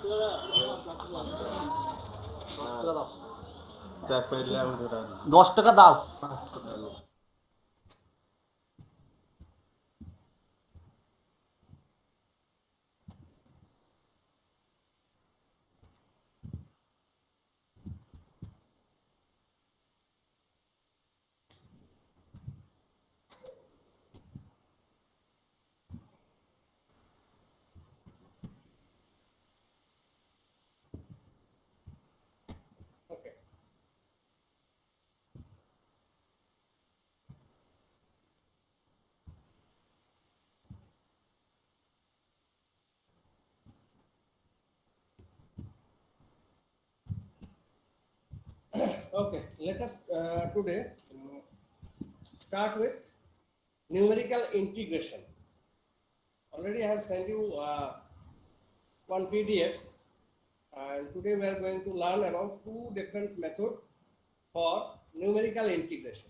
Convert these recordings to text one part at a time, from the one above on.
10 টাকা দাও। Okay. Okay, let us today start with numerical integration. Already I have sent you one PDF, and today we are going to learn about two different methods for numerical integration.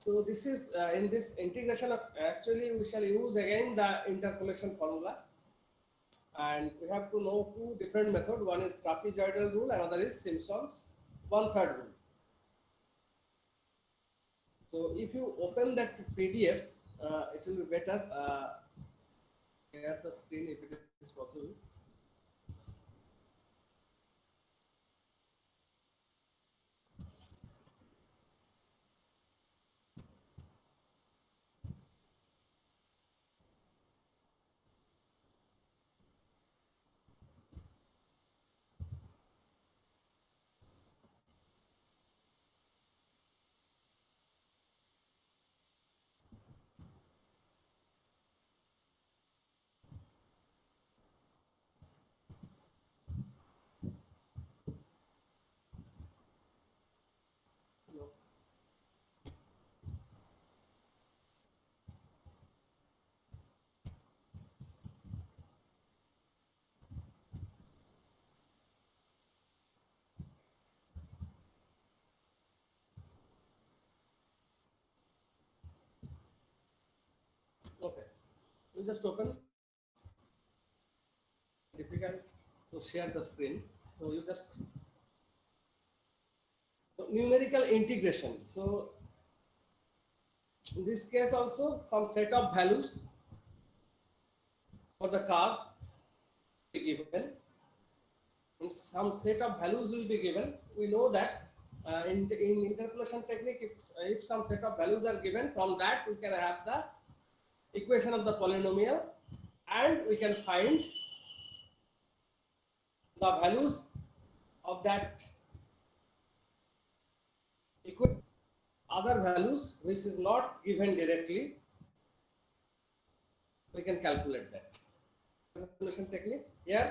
So this is in this integration actually we shall use again the interpolation formula, and we have to know two different methods. One is trapezoidal rule, another is Simpson's 1/3 rule. So if you open that PDF, it will be better. Share the screen if it is possible. No. Okay, you just open. Difficult to share the screen, so you just so numerical integration. So in this case also some set of values for the curve will be given, and some set of values will be given. We know that in interpolation technique, if some set of values are given, from that we can have the equation of the polynomial, and we can find the values of that equation. Other values which is not given directly, we can calculate that. Calculation technique here,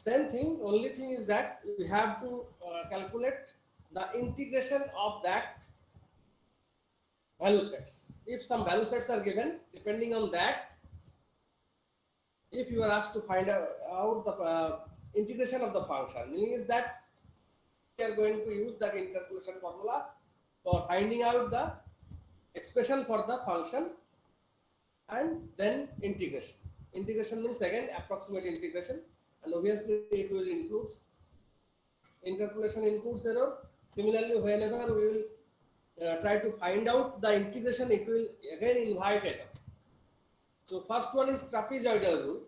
same thing, only thing is that we have to calculate the integration of that value sets. If some value sets are given, depending on that, if you are asked to find out the integration of the function, meaning is that we are going to use that interpolation formula for finding out the expression for the function, and then integration. Integration means again approximate integration, and obviously it will include interpolation includes error. Similarly, whenever we will try to find out the integration, it will again invite error. So first one is trapezoidal rule.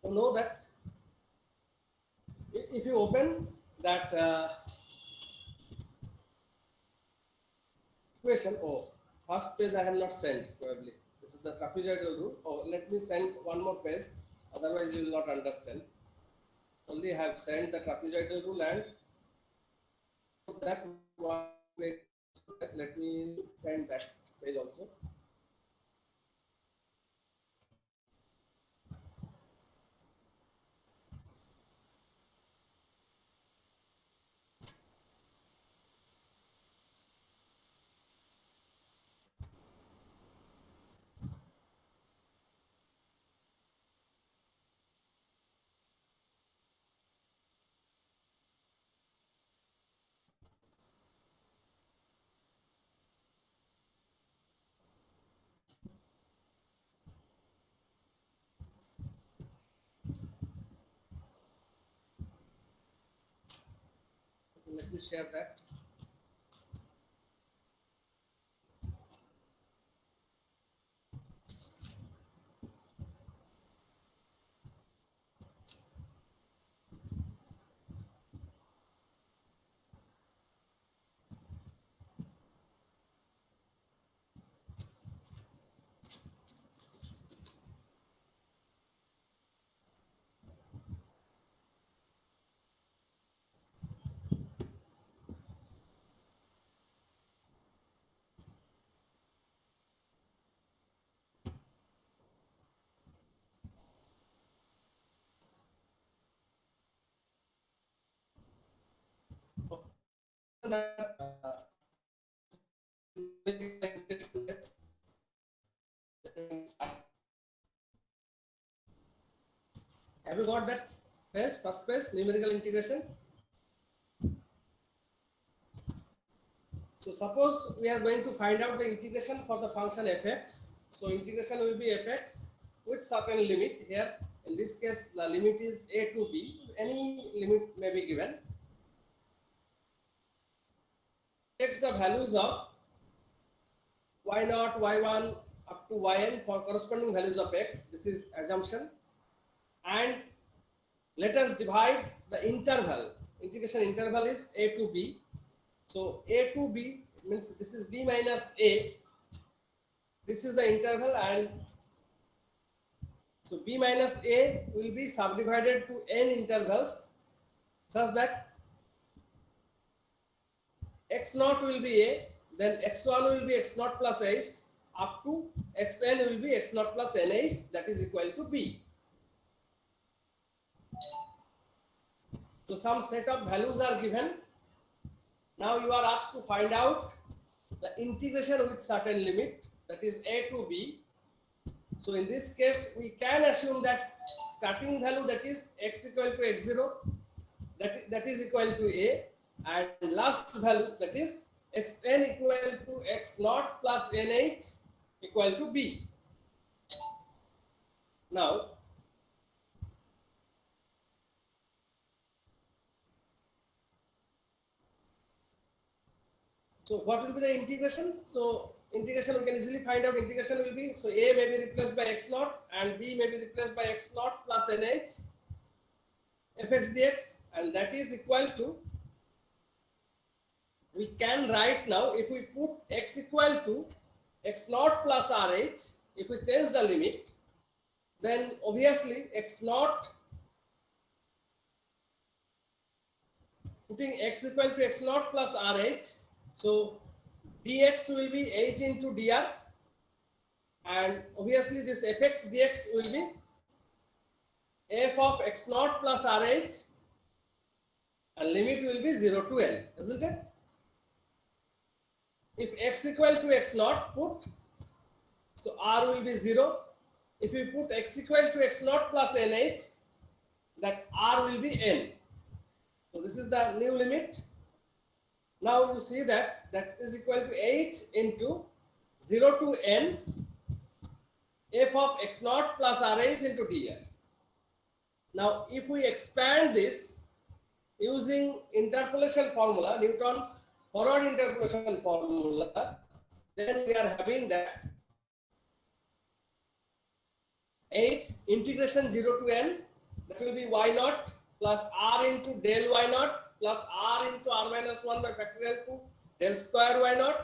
You know that if you open that equation, oh, first page I have not sent probably. This is the trapezoidal rule. Oh, let me send one more page, otherwise you will not understand. Only have sent the trapezoidal rule, and that one page. Let me send that page also. let me share that. Have you got that phase, first phase, numerical integration? So suppose we are going to find out the integration for the function fx. So integration will be fx with certain limit here. In this case, the limit is a to b. Any limit may be given. Takes the values of y0, y1 up to yn for corresponding values of x. This is assumption. And let us divide the interval. Integration interval is a to b. So a to b means this is b minus a. This is the interval, and so b minus a will be subdivided to n intervals such that x0 will be a, then x1 will be x0 plus h, up to xn will be x0 plus nh, that is equal to b. So some set of values are given. Now you are asked to find out the integration with certain limit, that is a to b. So in this case, we can assume that starting value, that is x equal to x0, that is equal to a, and last value, that is xn equal to x0 plus nh equal to b. Now so what will be the integration? So integration, we can easily find out. Integration will be, so a may be replaced by x0 and b may be replaced by x0 plus nh fx dx, and that is equal to, we can write now, if we put x equal to x0 plus rh, if we change the limit, then obviously x0, putting x equal to x0 plus rh, so dx will be h into dr, and obviously this fx dx will be f of x0 plus rh, and limit will be 0 to n, isn't it? If x equal to x0, put, so r will be 0. If we put x equal to x0 plus nh, that r will be n. So this is the new limit. Now you see that is equal to h into 0 to n f of x0 plus rh into dr. Now if we expand this using interpolation formula, Newton's forward interpolation formula, then we are having that h integration 0 to n, that will be y0 plus r into del y0 plus r into r minus 1 by factorial 2 del square y0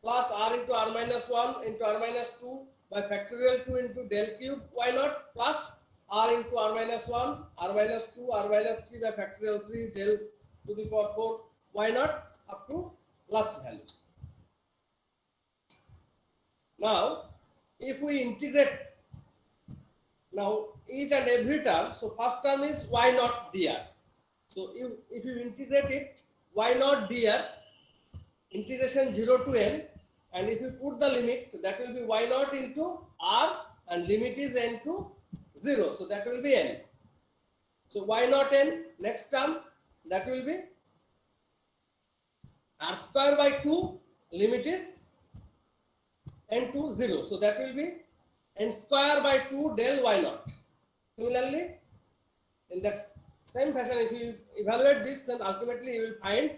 plus r into r minus 1 into r minus 2 by factorial 2 into del cube y0 plus r into r minus 1, r minus 2, r minus 3 by factorial 3 del to the power 4 y0 up to last values. Now, if we integrate now each and every term, so first term is y0 dr. So if you integrate it, y0 dr, integration 0 to n, and if you put the limit, that will be y0 into r, and limit is n to 0, so that will be n. So y0 n, next term, that will be r square by 2, limit is n to 0, so that will be n square by 2 del y0. Similarly, in that same fashion, if you evaluate this, then ultimately you will find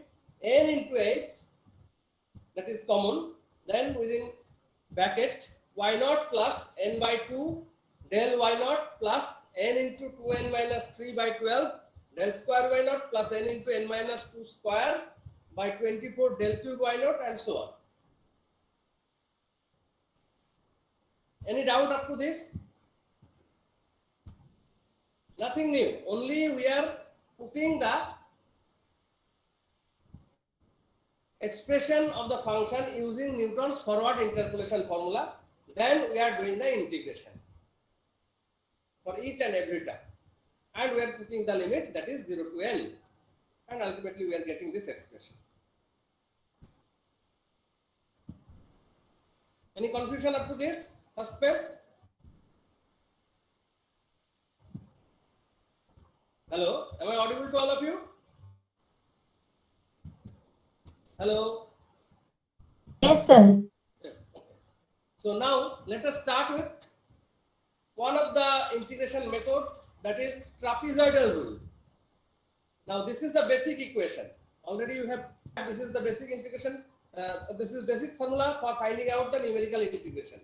n into h, that is common, then within bracket y naught plus n by 2 del y naught plus n into 2n minus 3 by 12 del square y naught plus n into n minus 2 square by 24 del cube y naught, and so on. Any doubt up to this? Nothing new, only we are putting the expression of the function using Newton's forward interpolation formula. Then we are doing the integration for each and every term, and we are putting the limit, that is 0 to n, and ultimately we are getting this expression. Any confusion up to this first phase? Hello, am I audible to all of you? Hello. Yes, sir. So now let us start with one of the integration method, that is trapezoidal rule. Now this is the basic equation. Already you have, this is the basic integration, this is basic formula for finding out the numerical integration.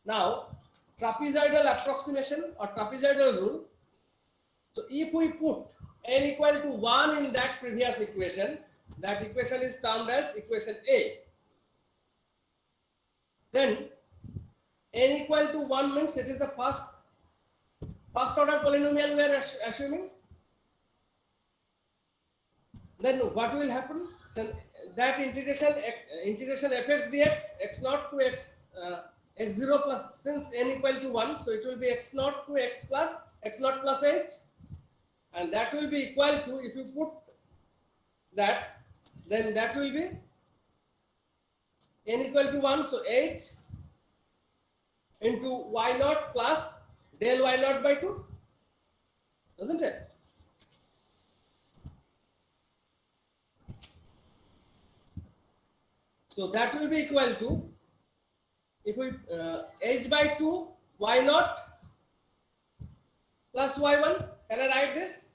Now trapezoidal approximation or trapezoidal rule. So if we put n equal to 1 in that previous equation, that equation is termed as equation A. Then n equal to 1 means it is the first order polynomial we are assuming. Then what will happen? Then that integration fx dx x naught to x x0 plus, since n equal to 1, so it will be x naught to x naught plus h, and that will be equal to, if you put that, then that will be n equal to 1, so h into y naught plus del y naught by 2, doesn't it? So that will be equal to, if we h by 2 y naught plus y1, can I write this?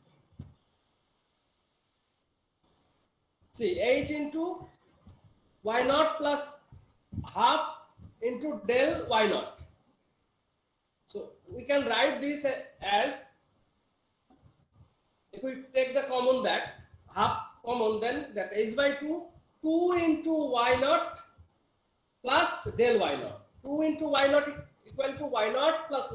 See, h into y naught plus half into del y naught. So we can write this as, if we take the common, that half common, then that h by 2 into y naught plus del y naught. 2 into y naught equal to y naught plus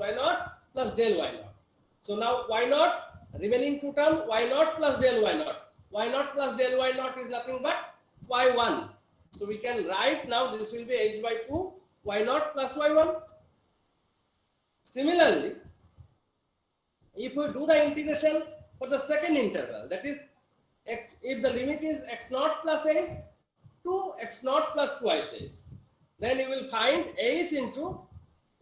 del y naught. So now y naught, remaining two term, y naught plus del y naught. Y naught plus del y naught is nothing but y1. So we can write now, this will be h by 2 y naught plus y1. Similarly, if we do the integration for the second interval, that is x, if the limit is x naught plus h to x naught plus twice h, then you will find h into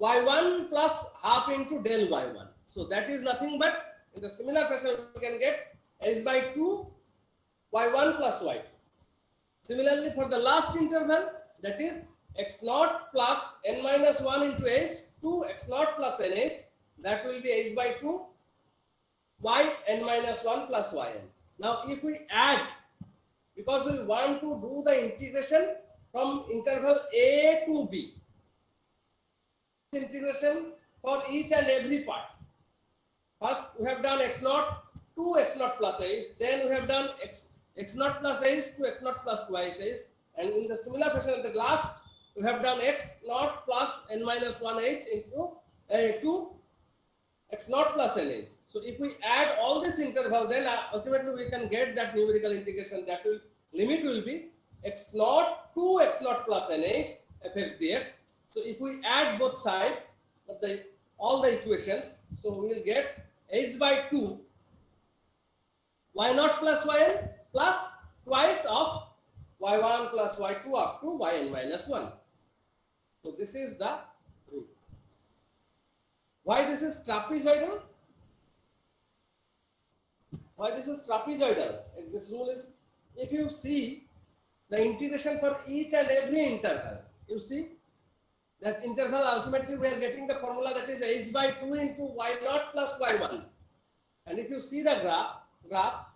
y1 plus half into del y1. So that is nothing but, in the similar fashion we can get h by 2 y1 plus y2. Similarly, for the last interval, that is x naught plus n minus 1 into h to x naught plus nh, that will be h by 2 y n minus 1 plus yn. Now if we add, because we want to do the integration from interval a to b, integration for each and every part. First we have done x naught to x naught plus h, then we have done x naught plus h to x naught plus twice h, and in the similar fashion at the last we have done x naught plus n minus 1h into to x naught plus nh. So if we add all this interval, then ultimately we can get that numerical integration, that will limit will be x naught to x naught plus nh fx dx. So if we add both sides of all the equations, so we will get h by 2 y naught plus yn plus twice of y1 plus y2 up to yn minus 1. So this is the rule. Why this is trapezoidal? Why this is trapezoidal? This rule is, if you see the integration for each and every interval, you see that interval, ultimately we are getting the formula, that is h by 2 into y naught plus y1. And if you see the graph,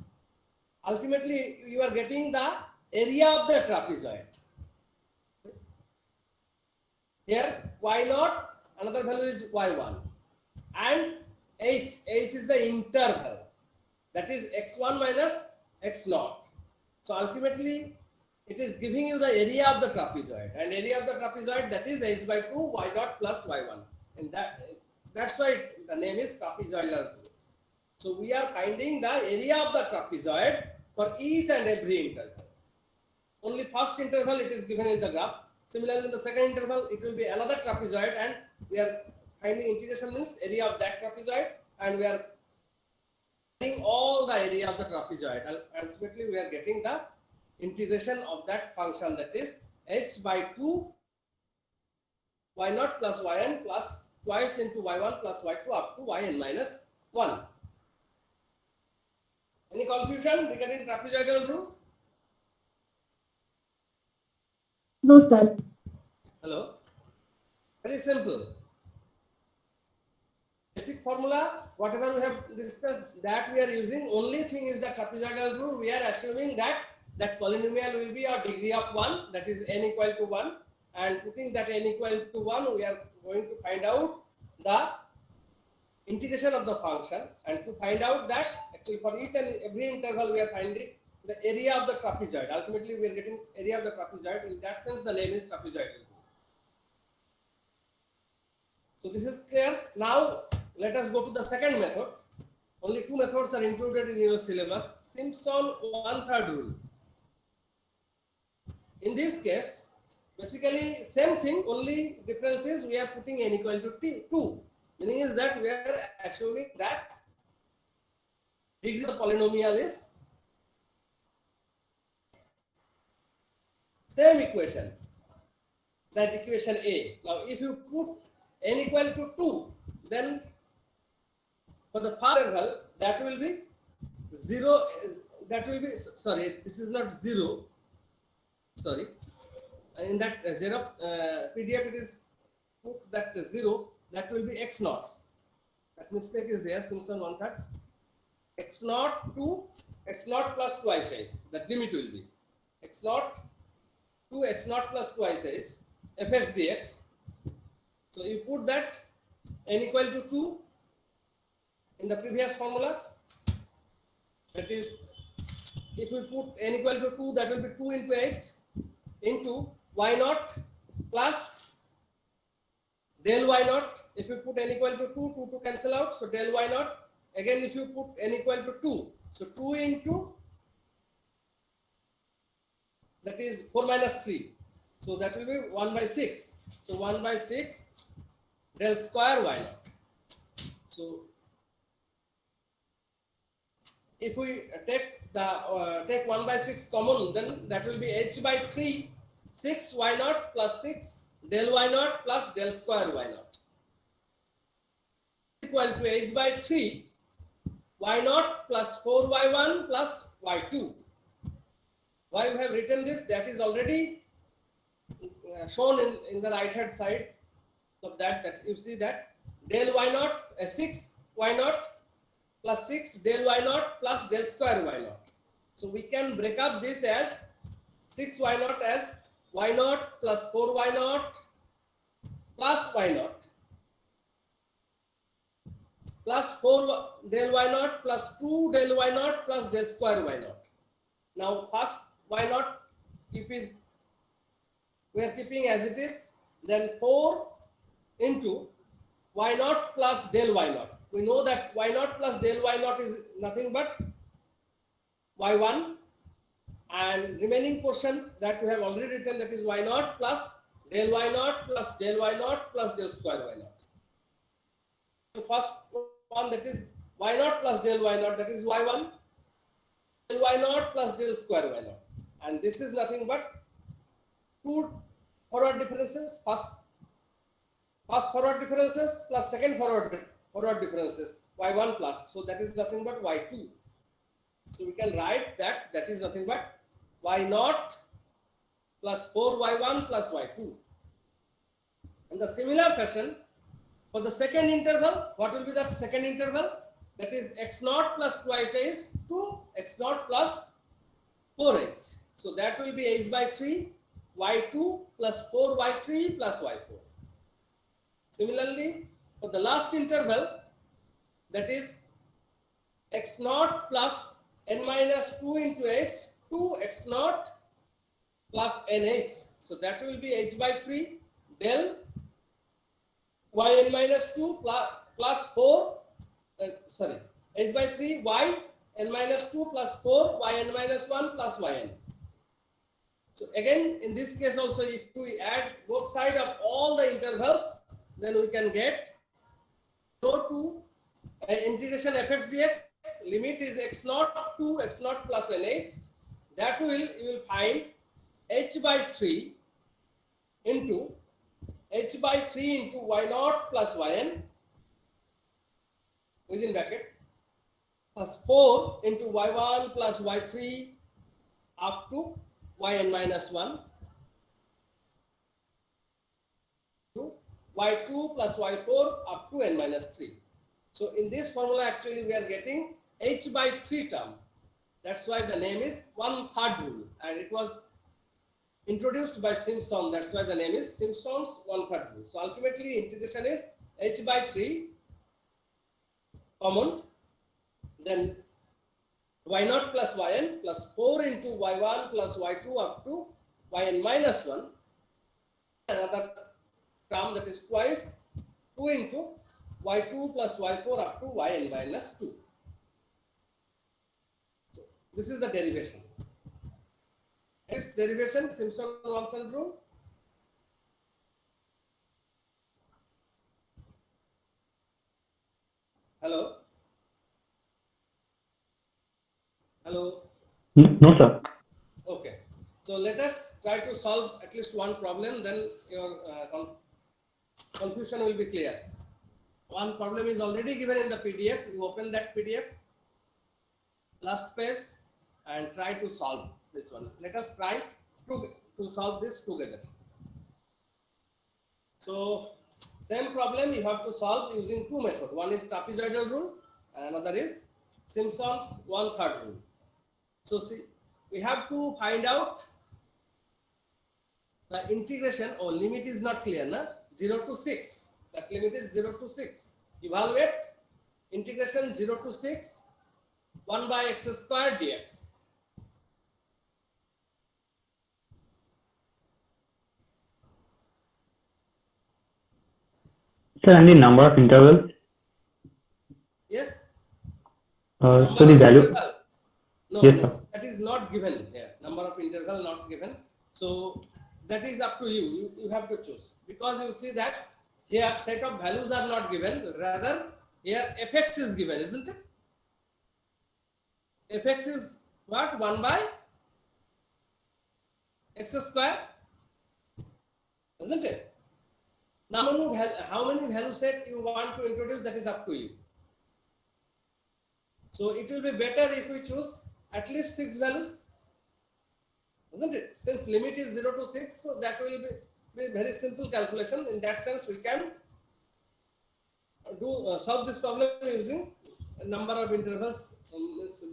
ultimately you are getting the area of the trapezoid. Here y naught, another value is y1, and h is the interval, that is x1 minus x naught. So ultimately it is giving you the area of the trapezoid, and area of the trapezoid, that is h by 2 y dot plus y1, and that's why the name is trapezoidal. So we are finding the area of the trapezoid for each and every interval. Only first interval it is given in the graph. Similarly, in the second interval, it will be another trapezoid, and we are finding integration means area of that trapezoid, and we are finding all the area of the trapezoid. Ultimately, we are getting the integration of that function, that is h by 2 y naught plus yn plus twice into y1 plus y2 up to yn minus 1. Any confusion regarding trapezoidal rule? No, sir. Hello? Very simple. Basic formula, whatever we have discussed, that we are using. Only thing is the trapezoidal rule. We are assuming that polynomial will be a degree of 1, that is n equal to 1, and putting that n equal to 1, we are going to find out the integration of the function, and to find out that actually for each and every interval we are finding the area of the trapezoid. Ultimately, we are getting area of the trapezoid. In that sense, the name is trapezoidal rule. So this is clear. Now let us go to the second method. Only two methods are included in your syllabus. Simpson 1/3 rule. In this case, basically same thing, only difference is we are putting n equal to 2. Meaning is that we are assuming that degree of the polynomial is same equation, that equation A. Now if you put n equal to 2, then for the first interval that will be 0, that will be, sorry, this is not 0, sorry, in that 0 PDF it is put that 0, that will be x naught. That mistake is there. Simpson 1/3 x naught to x naught plus twice s, that limit will be x naught to x naught plus twice s fx dx. So you put that n equal to 2 in the previous formula, that is, if we put n equal to 2, that will be 2 into h into y naught plus del y naught. If you put n equal to 2, 2 to cancel out, so del y naught. Again, if you put n equal to 2, so 2 into, that is 4 minus 3, so that will be 1 by 6. So 1 by 6 del square y naught. So if we take the take 1 by 6 common, then that will be h by 3 6 y naught plus 6 del y naught plus del square y naught equal to h by 3 y naught plus 4y1 plus y2. Why we have written this? That is already shown in the right hand side of that you see that del y naught 6 y naught plus 6 del y naught plus del square y naught. So we can break up this as 6 y naught as y naught plus 4 y naught plus y naught plus 4 del y naught plus 2 del y naught plus del square y naught. Now first y naught, if is we are keeping as it is, then 4 into y naught plus del y naught. We know that y naught plus del y naught is nothing but y1, and remaining portion that we have already written, that is y naught plus del y naught plus del y naught plus del square y naught. The first one, that is y naught plus del y naught, that is y1, del y naught plus del square y naught, and this is nothing but two forward differences, first forward differences plus second forward differences, y1 plus, so that is nothing but y2. So we can write that is nothing but y naught plus 4y1 plus y2. In the similar fashion, for the second interval, what will be that second interval? That is x naught plus twice s to x naught plus 4h. So that will be h by 3 y2 plus 4y3 plus y4. Similarly, for the last interval, that is x naught plus n minus 2 into h, 2x naught plus nh. So that will be h by 3 del yn minus 2 plus 4, h by 3 y n minus 2 plus 4 yn minus 1 plus yn. So again, in this case also, if we add both sides of all the intervals, then we can get go to integration fx dx, limit is x naught to x naught plus nh. That will, you will find h by 3 into h by 3 into y naught plus yn within bracket plus 4 into y1 plus y3 up to yn minus 1 to y2 plus y4 up to n minus 3. So in this formula actually we are getting h by 3 term. That's why the name is 1/3 rule, and it was introduced by Simpson. That's why the name is Simpson's 1/3 rule. So ultimately integration is h by 3 common, then y0 plus yn plus 4 into y1 plus y2 up to yn minus 1. Another term that is twice 2 into y2 plus y4 up to yn minus 2. So this is the derivation. This derivation, Simpson 1/3 rule. Hello? Hello? No, sir. Okay. So let us try to solve at least one problem, then your confusion will be clear. One problem is already given in the PDF. You open that PDF, last page, and try to solve this one. Let us try to solve this together. So same problem you have to solve using two methods. One is trapezoidal rule and another is Simpson's 1/3 rule. So see, we have to find out the integration or limit is not clear, na? 0 to 6. That limit is 0 to 6. Evaluate integration 0 to 6 1 by x square dx. Sir, and the number of intervals? Yes. So Number the of value? interval. No, Yes, no, sir. that is not given here. Number of interval not given. So that is up to you. You have to choose, because you see that here set of values are not given. Rather, here fx is given, isn't it? Fx is what? 1 by x square, isn't it? Now, how many value set you want to introduce, that is up to you. So it will be better if we choose at least 6 values, isn't it? Since limit is 0 to 6, so that will be very simple calculation. In that sense, we can do solve this problem using a number of intervals.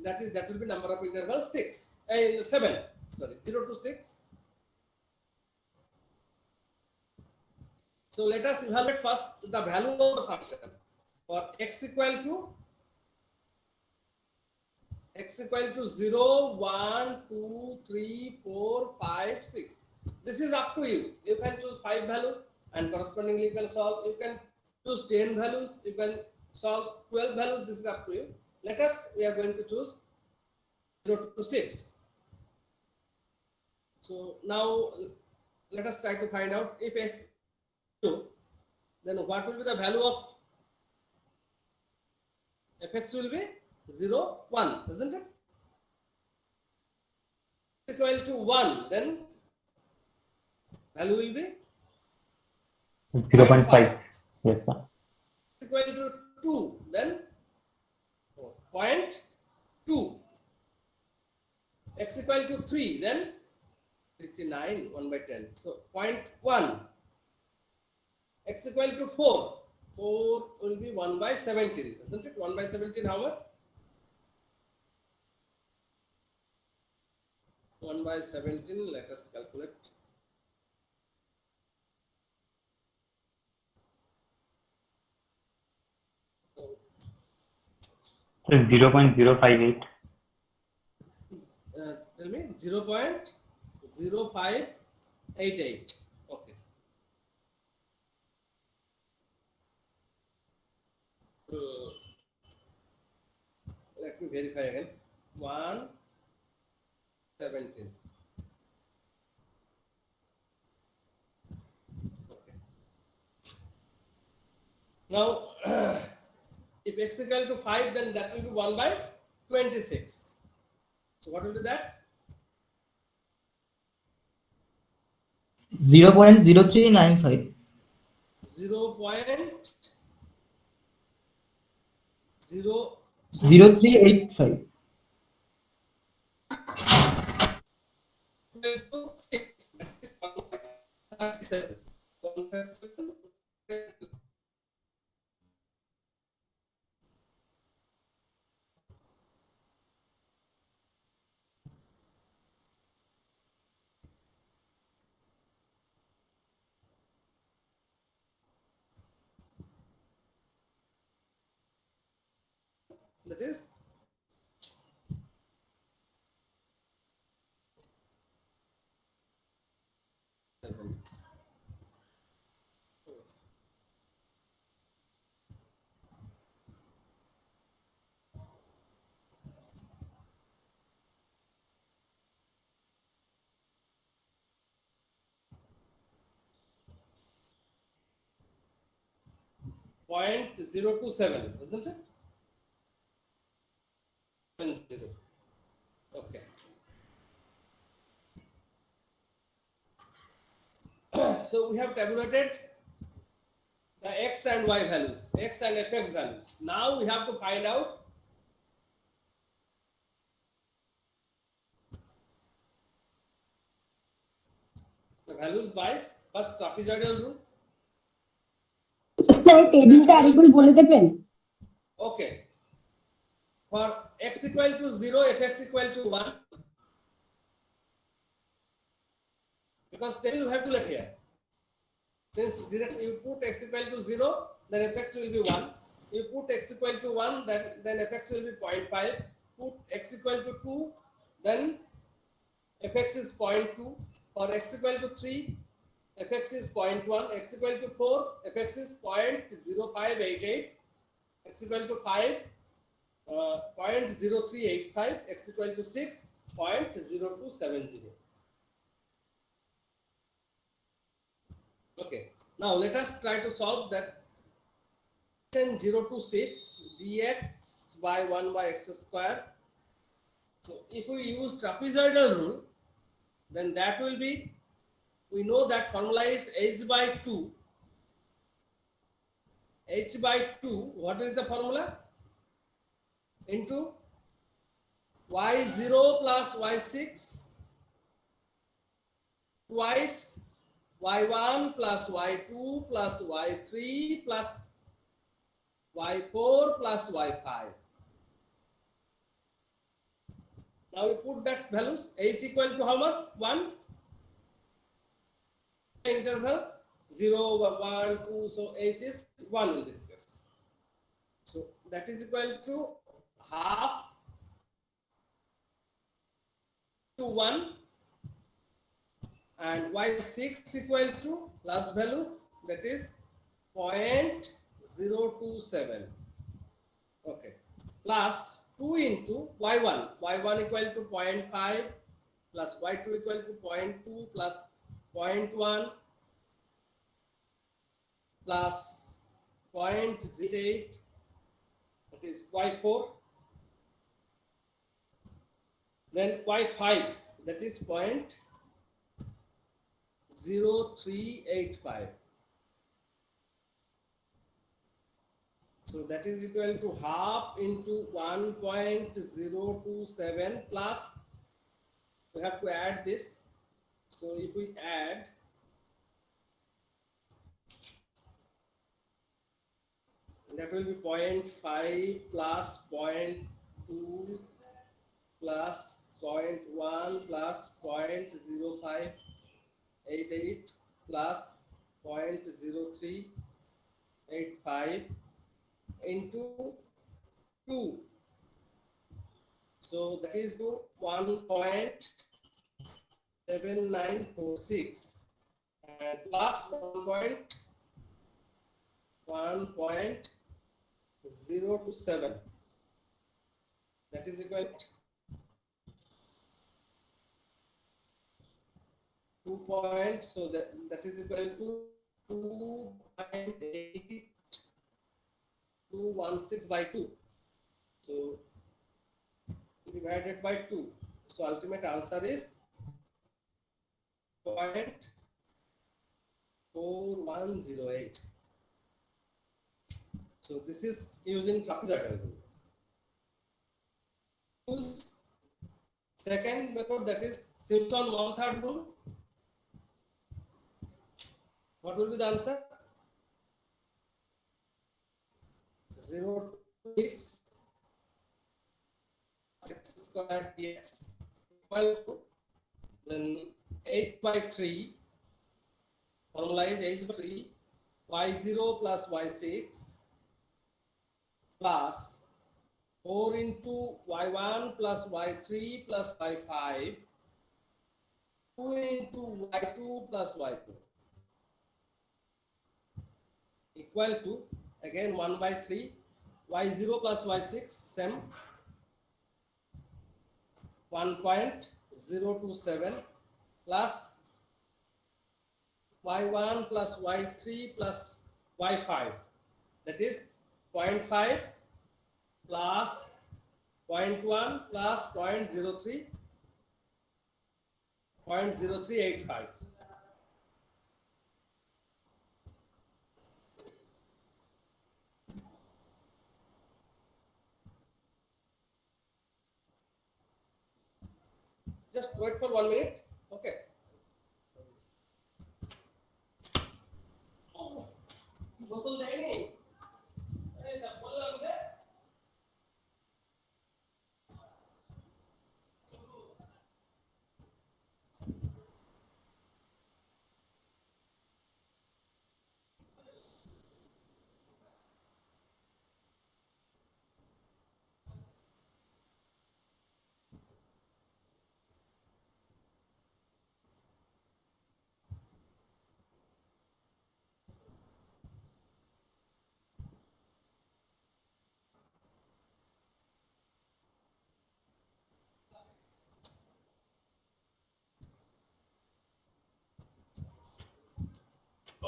That will be number of intervals 7. Sorry, 0 to 6. So let us evaluate first the value of the function for x equal to 0, 1, 2, 3, 4, 5, 6. This is up to you. You can choose 5 value and correspondingly you can solve. You can choose 10 values. You can solve 12 values. This is up to you. We are going to choose 0 to 6. So now let us try to find out if x, then what will be the value of fx will be 0, 1, isn't it? Equal to 1, then value will be 0.5. Yes, sir. Equal to 2, then 0.2. X equal to 3, then 59, 1 by 10. So 0.1. X equal to 4. 4 will be 1 by 17, isn't it? 1 by 17, how much? 1 by 17, let us calculate. So 0.058. Tell me 0.0588. Okay. Let me verify again. 117. Okay. Now, if x equal to 5, then that will be 1 by 26. So what will be that? 0.0395. 0.0 0385. 6. That is 1 by 37. 137. That is 7. Point 027, isn't it? 0. Okay. So we have tabulated the x and y values, x and fx values. Now we have to find out the values by first trapezoidal rule. Sir টেবিলটা আরেকবার বলে দেবেন? Okay. For x equal to 0, fx equal to 1. Because table you have to let here. Since direct you put x equal to 0, then fx will be 1. You put x equal to 1, then fx will be 0.5. Put x equal to 2, then fx is 0.2. For x equal to 3, fx is 0.1. X equal to 4, fx is 0.0588. X equal to 5, 0.0385. X equal to 6, 0.0270. Okay, now let us try to solve that. 0 to 6 dx by 1 by x square. So if we use trapezoidal rule, then that will be, we know that formula is h by 2. H by 2, what is the formula? Into y0 plus y6 twice y1 plus y2 plus y3 plus y4 plus y5. Now we put that values. A is equal to how much? 1. Interval 0, 1, 2. So h is 1 in this case. So that is equal to half to 1, and y6 equal to last value, that is 0.027. Okay, plus 2 into y1. y1 equal to 0.5 plus y2 equal to 0.2 plus 0.1 plus 0.08, that is y4. Then y5, that is 0.0385. So that is equal to half into 1.027 plus, we have to add this. So if we add, that will be 0.5 plus 0.2 plus 0.1 plus 0.0588 plus 0.0385 into 2. So that is 1.7946 and plus 1.027. That is equal to 2 points. So that is equal to 2.8216 by 2. So divided by 2. So ultimate answer is 0.4108. So this is using trapezoidal rule. Use second method, that is Simpson one-third rule. What will be the answer? 0 to 6 square dx equal to then 8 by 3, normalize 8 by 3, y0 plus y6 plus 4 into y1 plus y3 plus y5, 2 into y2 plus y2 equal to, again 1 by 3, y0 plus y6 same 1.027 plus y1 plus y3 plus y5, that is 0.5 plus 0.1 plus 0.0385. Just wait for 1 minute. Okay. Oh, bottle দেয়নি? এই তা বললাম যে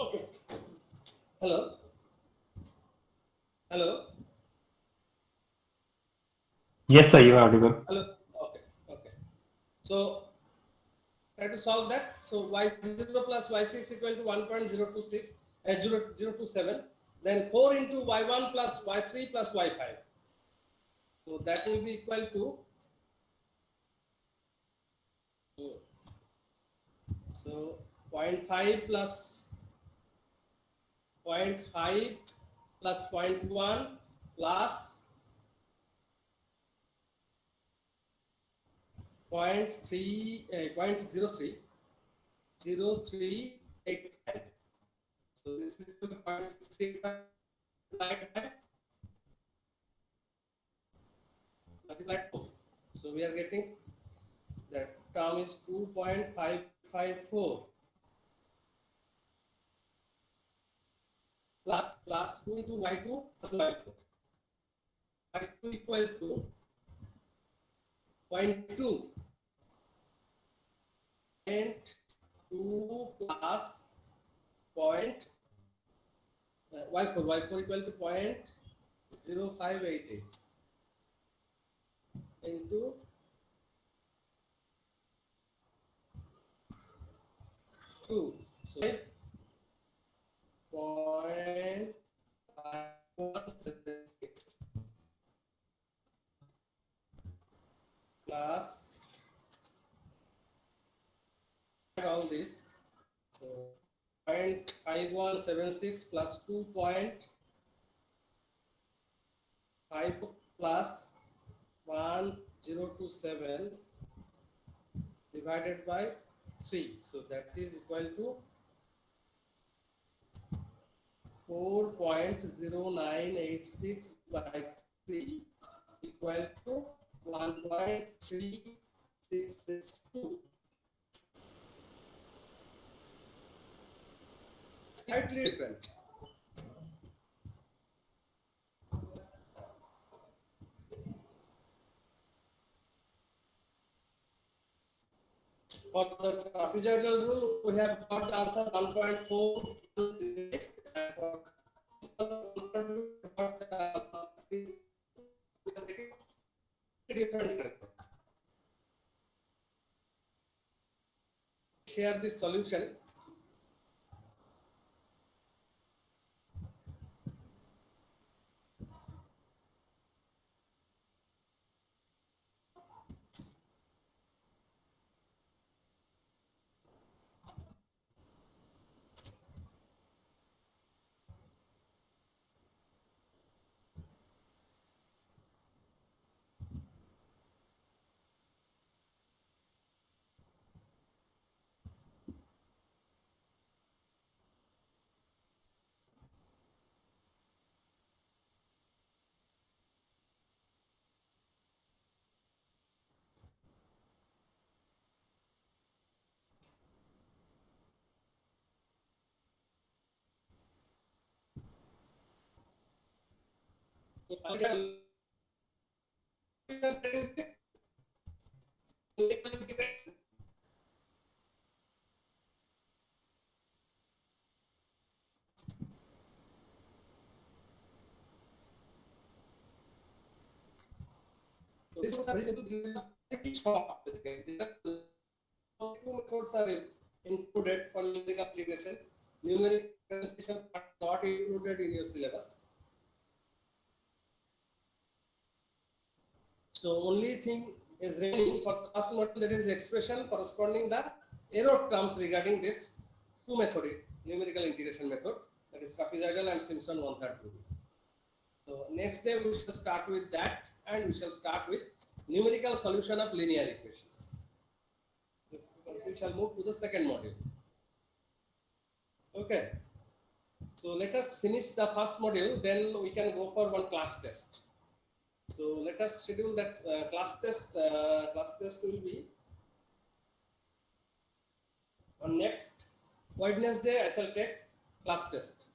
okay. Hello. Hello. Yes, sir, you are audible. Hello. Okay. Okay. So try to solve that. So y0 plus y6 equal to 1.026 0.027. Then 4 into y1 plus y3 plus y5. So that will be equal to so 0.5 plus 0.5 plus 0.1 plus 0.0385. So this is 0.635 multiplied 2. So we are getting that term is 2.554 plus 2 into y2 plus y2. y2 equal to 0.2 and 2 plus y4 equal to 0.0588 into 2. So 0.5176 plus all this. So 0.5176 plus 2.5 plus 1027 divided by 3. So that is equal to 4.0986 by 3 equal to 1.3662. Slightly different. For the trapezoidal rule, we have got the answer 1.4. And for different. Share this solution. So this was a very simple short basically. Two methods are included for numerical application. Numerical application are not included in your syllabus. So only thing is remaining for the first module, that is expression corresponding the error terms regarding this two method numerical integration method, that is trapezoidal and Simpson one-third rule. So next day we shall start with that, and we shall start with numerical solution of linear equations. We shall move to the second module. Okay. So let us finish the first module, then we can go for one class test. So let us schedule that class test. Class test will be on next Wednesday. I shall take class test.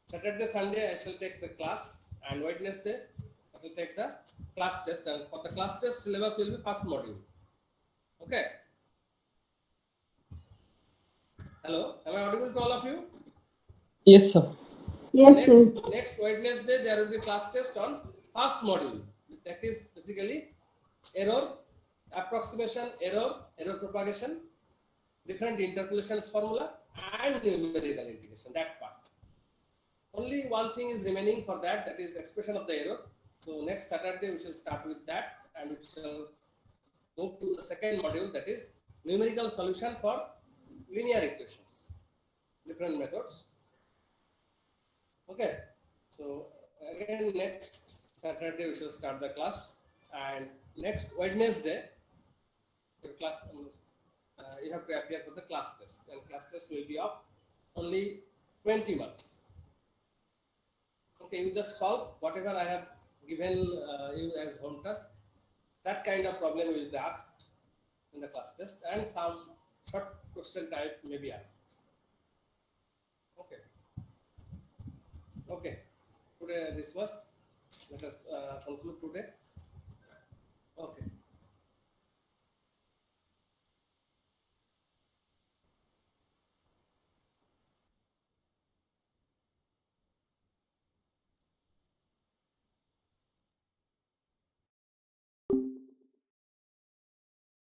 Saturday, Sunday I shall take the class, and Wednesday I shall take the class test. And for the class test, syllabus will be first module. Okay. Hello, am I audible to all of you? Yes, sir. Yes, Next, sir. next Wednesday there will be class test on first module. That is basically error, approximation, error propagation, different interpolations formula, and numerical integration. That part. Only one thing is remaining for that, that is expression of the error. So next Saturday we shall start with that, and we shall move to the second module, that is numerical solution for linear equations, different methods. Okay, so again next Saturday we shall start the class, and next Wednesday your class you have to appear for the class test, and class test will be of only 20 marks. Okay, you just solve whatever I have given you as home task. That kind of problem will be asked in the class test, and some short question type may be asked. Okay. Okay. Today this was. Let us conclude today. Okay.